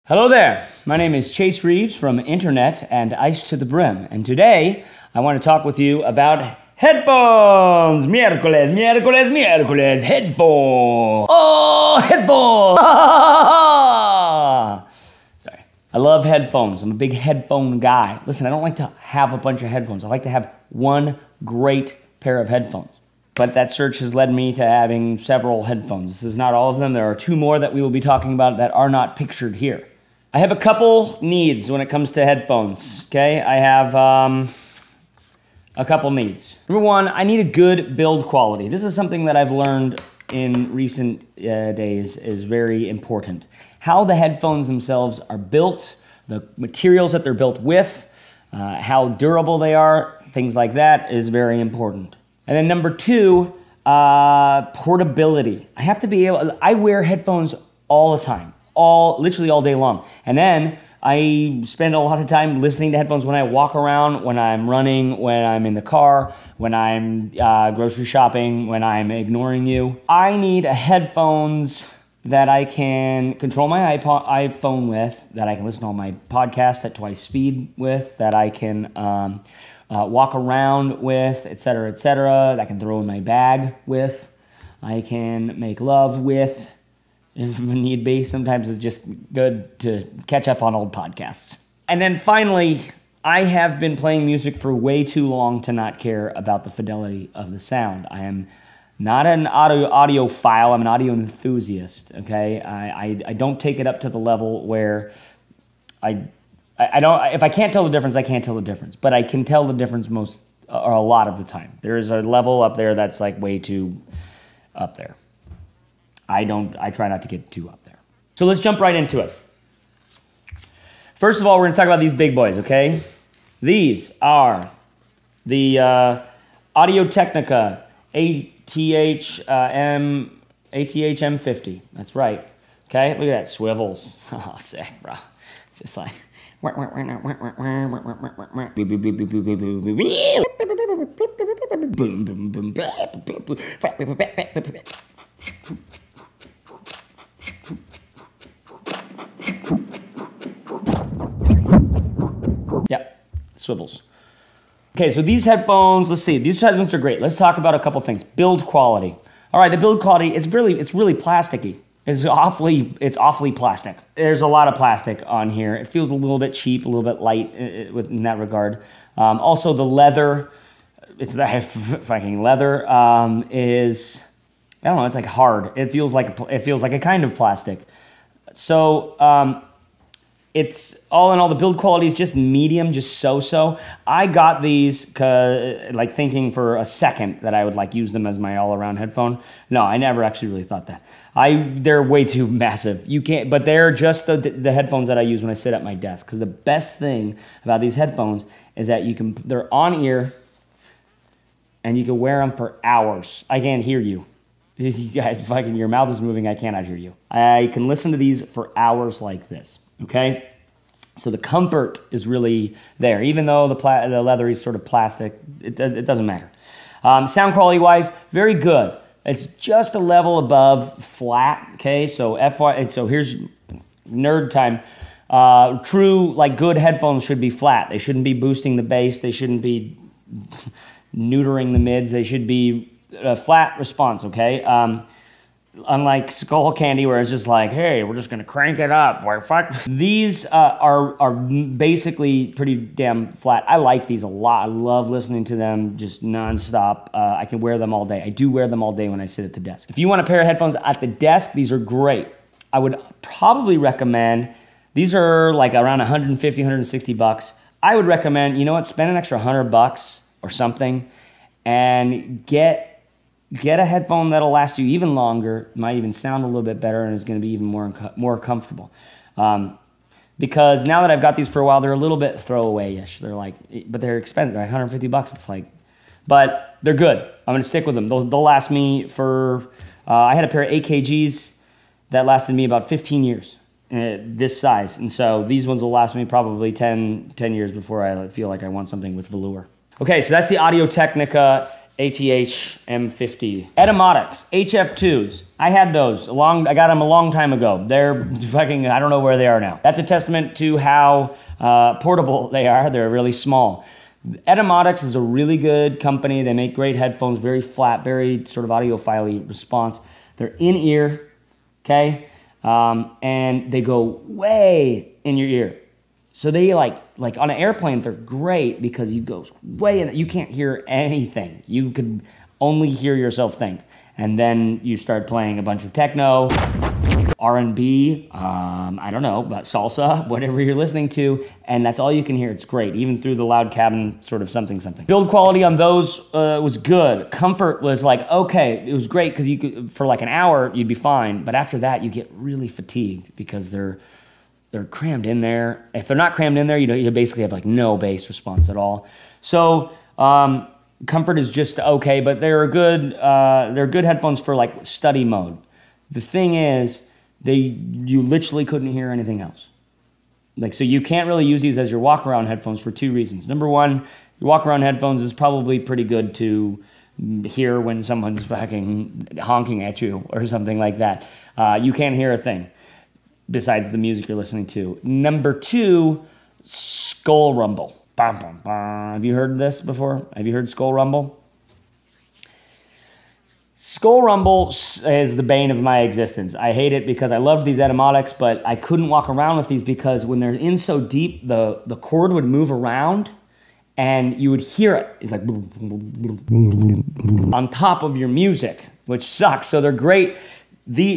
Hello there, my name is Chase Reeves from Internet and Ice to the Brim, and today I want to talk with you about headphones! Miércoles, miércoles, miércoles, headphone! Oh, headphone! Sorry. I love headphones. I'm a big headphone guy. Listen, I don't like to have a bunch of headphones. I like to have one great pair of headphones. But that search has led me to having several headphones. This is not all of them. There are two more that we will be talking about that are not pictured here. I have a couple needs when it comes to headphones, okay? I have a couple needs. Number one, I need a good build quality. This is something that I've learned in recent days is very important. How the headphones themselves are built, the materials that they're built with, how durable they are, things like that is very important. And then number two, portability. I have to be able, I wear headphones all the time. Literally all day long. And then I spend a lot of time listening to headphones when I walk around, when I'm running, when I'm in the car, when I'm grocery shopping, when I'm ignoring you. I need headphones that I can control my iPhone with, that I can listen to all my podcasts at twice speed with, that I can walk around with, etc., that I can throw in my bag with, I can make love with, if need be. Sometimes it's just good to catch up on old podcasts. And then finally, I have been playing music for way too long to not care about the fidelity of the sound. I am not an audiophile, I'm an audio enthusiast, okay? I don't take it up to the level where I don't, if I can't tell the difference, I can't tell the difference. But I can tell the difference most, or a lot of the time. There is a level up there that's like way too up there. I try not to get too up there. So let's jump right into it. First of all, we're gonna talk about these big boys, okay? These are the Audio-Technica ATH-M50. That's right. Okay, look at that, swivels. Oh, sick, bro. It's just like... Yep, swivels. Okay, so these headphones, let's see. These headphones are great. Let's talk about a couple things. Build quality. All right, the build quality, it's really plasticky. It's awfully plastic. There's a lot of plastic on here. It feels a little bit cheap, a little bit light in that regard. Also, the leather, it's the fucking leather is, I don't know, it's like hard. It feels like a kind of plastic. So it's all in all, the build quality is just medium, just so-so. I got these like thinking for a second that I would like use them as my all-around headphone. No, I never actually really thought that. They're way too massive. You can't, but they're just the headphones that I use when I sit at my desk. Because the best thing about these headphones is that they're on ear, and you can wear them for hours. I can't hear you. Fucking your mouth is moving, I cannot hear you. I can listen to these for hours like this, okay? So the comfort is really there. Even though the leather is sort of plastic, it doesn't matter. Sound quality-wise, very good. It's just a level above flat, okay? So here's nerd time. True, like good headphones should be flat. They shouldn't be boosting the bass. They shouldn't be neutering the mids. They should be a flat response, okay? Unlike Skull Candy, where it's just like, hey, we're just gonna crank it up. These are basically pretty damn flat. I like these a lot. I love listening to them just nonstop. I can wear them all day. I do wear them all day when I sit at the desk. If you want a pair of headphones at the desk, these are great. I would probably recommend, these are like around 150, 160 bucks. I would recommend, you know what, spend an extra 100 bucks or something and get a headphone that'll last you even longer, might even sound a little bit better, and is going to be even more comfortable. Because now that I've got these for a while, they're a little bit throwaway-ish. They're like, but they're expensive. They're like 150 bucks. It's like, but they're good. I'm going to stick with them. They'll last me for. I had a pair of AKGs that lasted me about 15 years, this size, and so these ones will last me probably 10 years before I feel like I want something with velour. Okay, so that's the Audio-Technica ATH M50. Etymotics, HF2s. I had those I got them a long time ago. They're fucking, I don't know where they are now. That's a testament to how portable they are. They're really small. Etymotics is a really good company. They make great headphones, very flat, very sort of audiophile response. They're in-ear, okay? And they go way in your ear. So they like on an airplane, they're great because you go way in, you can't hear anything. You could only hear yourself think. And then you start playing a bunch of techno, R&B, I don't know, but salsa, whatever you're listening to, and that's all you can hear. It's great, even through the loud cabin, sort of something. Build quality on those was good. Comfort was like, okay, it was great because you could, for like an hour, you'd be fine. But after that, you get really fatigued because they're crammed in there. If they're not crammed in there, you basically have like no bass response at all. So comfort is just okay, but they're good headphones for like study mode. The thing is, you literally couldn't hear anything else. Like, so you can't really use these as your walk around headphones for two reasons. Number one, your walk around headphones is probably pretty good to hear when someone's fucking honking at you or something like that. You can't hear a thing besides the music you're listening to. Number two, skull rumble. Bum, bum, bum. Have you heard this before? Have you heard skull rumble? Skull rumble is the bane of my existence. I hate it because I loved these Etymotics, but I couldn't walk around with these because when they're in so deep, the cord would move around and you would hear it. It's like on top of your music, which sucks. So they're great.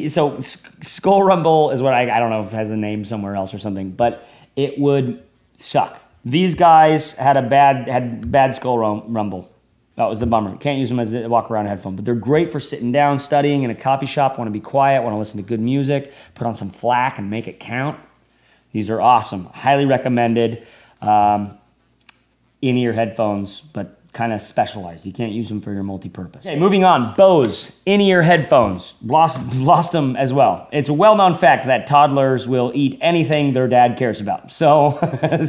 So skull rumble is what I don't know if it has a name somewhere else or something, but it would suck. These guys had bad skull rumble. That was the bummer. Can't use them as a walk-around headphone, but they're great for sitting down, studying in a coffee shop, want to be quiet, want to listen to good music, put on some FLAC and make it count. These are awesome. Highly recommended in-ear headphones, but kind of specialized. You can't use them for your multi-purpose. Okay, moving on. Bose in-ear headphones. Lost them as well. It's a well-known fact that toddlers will eat anything their dad cares about. So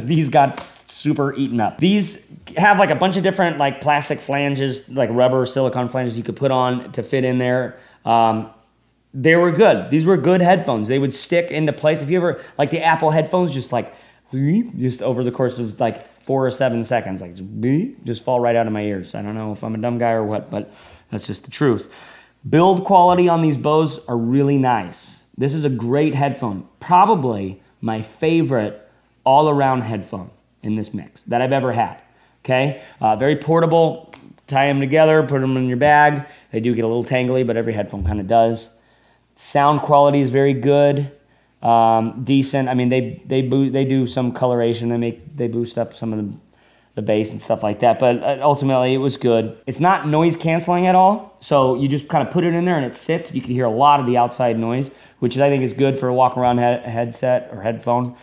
these got super eaten up. These have like a bunch of different like plastic flanges, like rubber, silicone flanges you could put on to fit in there. They were good. These were good headphones. They would stick into place. If you ever, like the Apple headphones, just over the course of like 4 or 7 seconds, like just fall right out of my ears. I don't know if I'm a dumb guy or what, but that's just the truth. Build quality on these Bose are really nice. This is a great headphone. Probably my favorite all-around headphone in this mix that I've ever had, okay? Very portable, tie them together, put them in your bag. They do get a little tangly, but every headphone kind of does. Sound quality is very good, decent. I mean, they do some coloration. They boost up some of the bass and stuff like that, but ultimately it was good. It's not noise canceling at all, so you just kind of put it in there and it sits. You can hear a lot of the outside noise, which I think is good for a walk-around headset or headphone.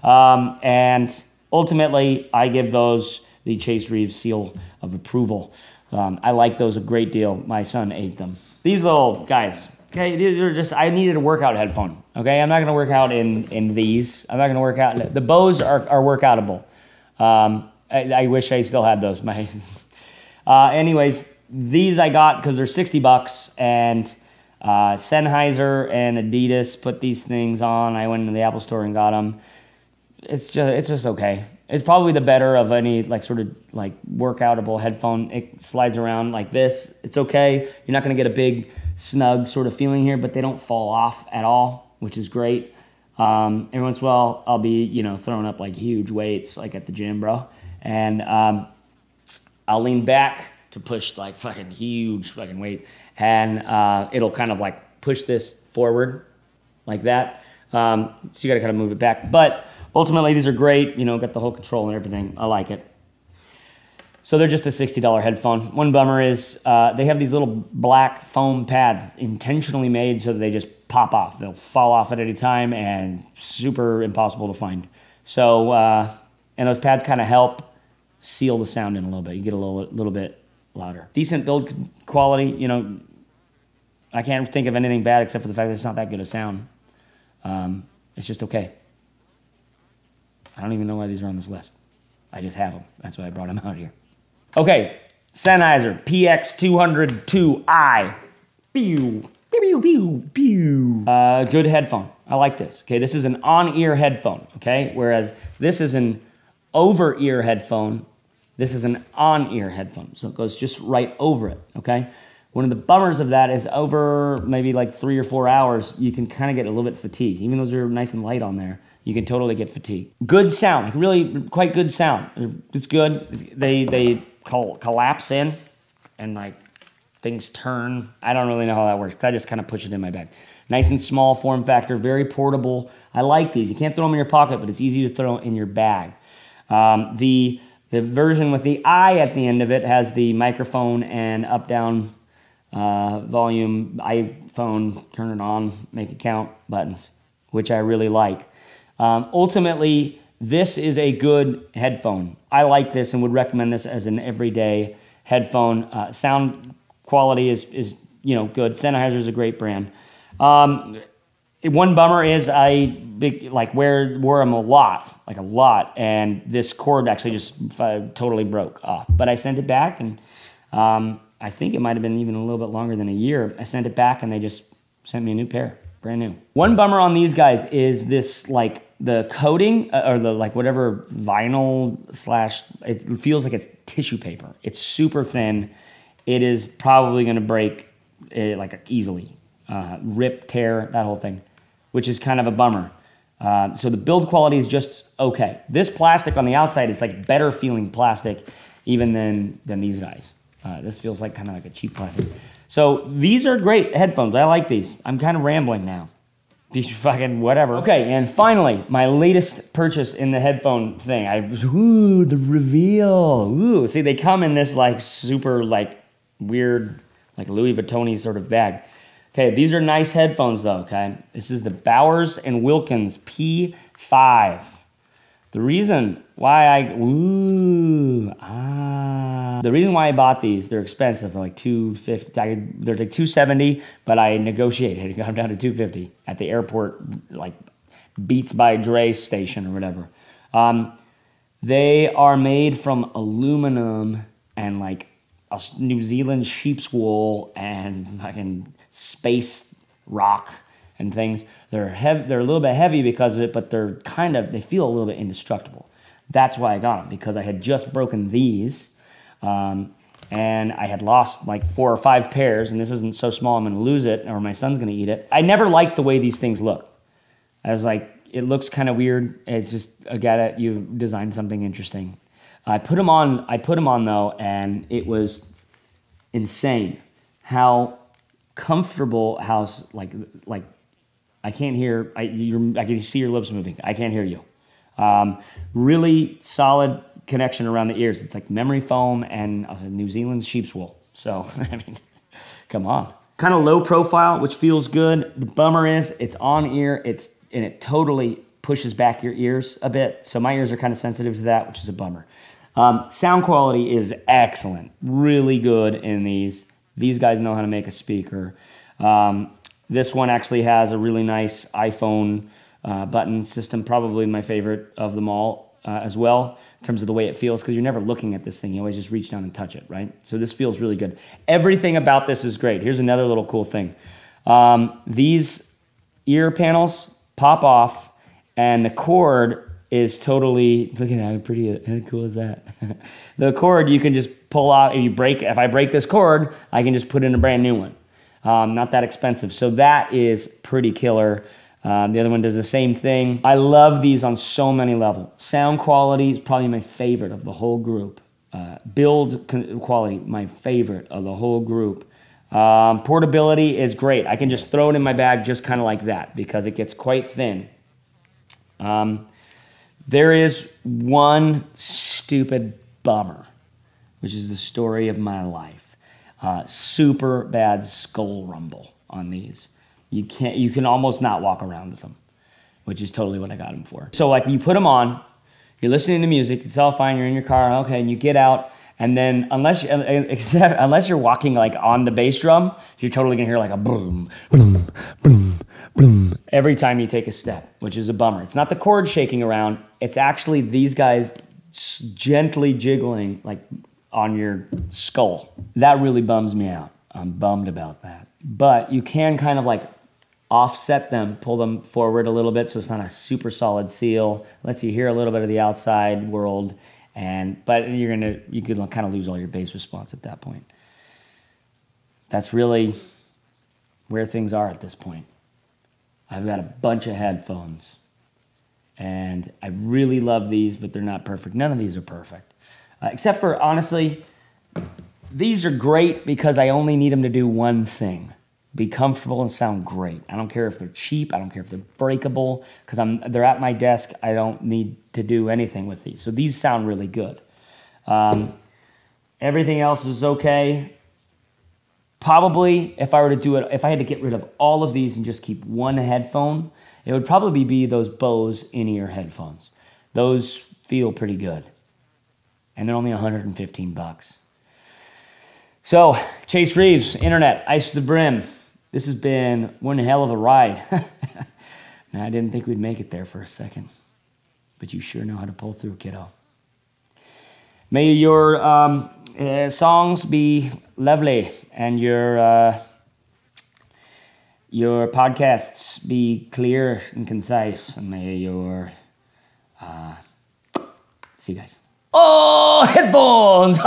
And ultimately, I give those the Chase Reeves seal of approval. I like those a great deal. My son ate them. These little guys, okay, these are just, I needed a workout headphone, okay? I'm not gonna work out in these. I'm not gonna work out, the Bose are workoutable. I wish I still had those. Anyways, these I got because they're 60 bucks, and Sennheiser and Adidas put these things on. I went into the Apple store and got them. It's just okay. It's probably the better of any like sort of like workoutable headphone. It slides around like this. It's okay. You're not gonna get a big snug sort of feeling here, but they don't fall off at all, which is great. Every once in a while, I'll be throwing up like huge weights like at the gym, bro, and I'll lean back to push like fucking huge fucking weight, and it'll kind of like push this forward like that. So you gotta kind of move it back, but ultimately these are great. Got the whole control and everything. I like it. So they're just a $60 headphone. One bummer is they have these little black foam pads intentionally made so that they just pop off. They'll fall off at any time and super impossible to find. So, and those pads kind of help seal the sound in a little bit. You get a little bit louder. Decent build quality. I can't think of anything bad except for the fact that it's not that good a sound. It's just okay. I don't even know why these are on this list. I just have them. That's why I brought them out here. Okay, Sennheiser PX202i. Pew, pew, pew, pew. Good headphone. I like this. Okay, this is an on-ear headphone, okay? Whereas this is an over-ear headphone. This is an on-ear headphone, so it goes just right over it, okay? One of the bummers of that is over maybe like 3 or 4 hours, you can kind of get a little bit fatigued. Even though they're nice and light on there, you can totally get fatigued. Good sound, like really quite good sound. It's good. They collapse in and like things turn. I don't really know how that works. I just kind of push it in my bag. Nice and small form factor, very portable. I like these. You can't throw them in your pocket, but it's easy to throw in your bag. The version with the I at the end of it has the microphone and up-down volume, iPhone, turn it on, make it count buttons, which I really like. Ultimately, this is a good headphone. I like this and would recommend this as an everyday headphone. Sound quality is good. Sennheiser is a great brand. One bummer is I wear them a lot, and this cord actually just totally broke off. But I sent it back, and I think it might have been even a little bit longer than a year. I sent it back, and they just sent me a new pair, brand new. One bummer on these guys is this the coating or the whatever vinyl / it feels like it's tissue paper. It's super thin. It is probably going to break easily, rip, tear, that whole thing, which is kind of a bummer. So the build quality is just okay. This plastic on the outside is like better feeling plastic even than these guys. This feels like kind of like a cheap plastic. So these are great headphones. I like these. I'm kind of rambling now. These fucking whatever. Okay, and finally, my latest purchase in the headphone thing. Ooh, the reveal. Ooh, see, they come in this super weird Louis Vuitton-y sort of bag. Okay, these are nice headphones though, okay? This is the Bose and Wilkins P5. The reason why the reason why I bought these, they're expensive. They're like $250. They're like $270, but I negotiated. It got them down to $250 at the airport, Beats by Dre station or whatever. They are made from aluminum and a New Zealand sheep's wool and fucking space rock and things. They're a little bit heavy because of it, but they feel a little bit indestructible. That's why I got them, because I had just broken these, and I had lost 4 or 5 pairs, and this isn't so small I'm gonna lose it, or my son's gonna eat it. I never liked the way these things look. I was like, it looks kind of weird. It's just you designed something interesting. I put them on though, and it was insane how comfortable, how I can't hear. I can see your lips moving. I can't hear you. Really solid connection around the ears. It's like memory foam and New Zealand sheep's wool. So I mean, come on. Kind of low profile, which feels good. The bummer is it's on ear. And it totally pushes back your ears a bit. So my ears are kind of sensitive to that, which is a bummer. Sound quality is excellent. Really good in these. These guys know how to make a speaker. This one actually has a really nice iPhone button system, probably my favorite of them all as well, in terms of the way it feels, because you're never looking at this thing. You always just reach down and touch it, right? So this feels really good. Everything about this is great. Here's another little cool thing. These ear panels pop off, and the cord is totally, look at how cool is that? The cord you can just pull out. If I break this cord, I can just put in a brand new one. Not that expensive. So that is pretty killer. The other one does the same thing. I love these on so many levels. Sound quality is probably my favorite of the whole group. Build quality, my favorite of the whole group. Portability is great. I can just throw it in my bag just kind of like that because it gets quite thin. There is one stupid bummer, which is the story of my life. Super bad skull rumble on these. You can almost not walk around with them, which is totally what I got them for. So you put them on, you're listening to music, it's all fine, you're in your car, okay, and you get out, and then unless you're walking on the bass drum, you're totally gonna hear a boom, boom, boom, boom every time you take a step, which is a bummer. It's not the cord shaking around, it's actually these guys gently jiggling on your skull. That really bums me out. I'm bummed about that. But you can kind of like offset them, pull them forward a little bit so it's not a super solid seal. Lets you hear a little bit of the outside world, but you can kind of lose all your bass response at that point. That's really where things are at this point. I've got a bunch of headphones, and I really love these, but they're not perfect. None of these are perfect. Except for, honestly, these are great because I only need them to do one thing. Be comfortable and sound great. I don't care if they're cheap. I don't care if they're breakable, because they're at my desk. I don't need to do anything with these. So these sound really good. Everything else is okay. Probably, if I were to do it, if I had to get rid of all of these and just keep one headphone, it would probably be those Bose in-ear headphones. Those feel pretty good. And they're only 115 bucks. So, Chase Reeves, Internet, Ice to the Brim. This has been one hell of a ride. Now, I didn't think we'd make it there for a second. But you sure know how to pull through, kiddo. May your songs be lovely, and your podcasts be clear and concise, and may your see you guys. Oh, headphones!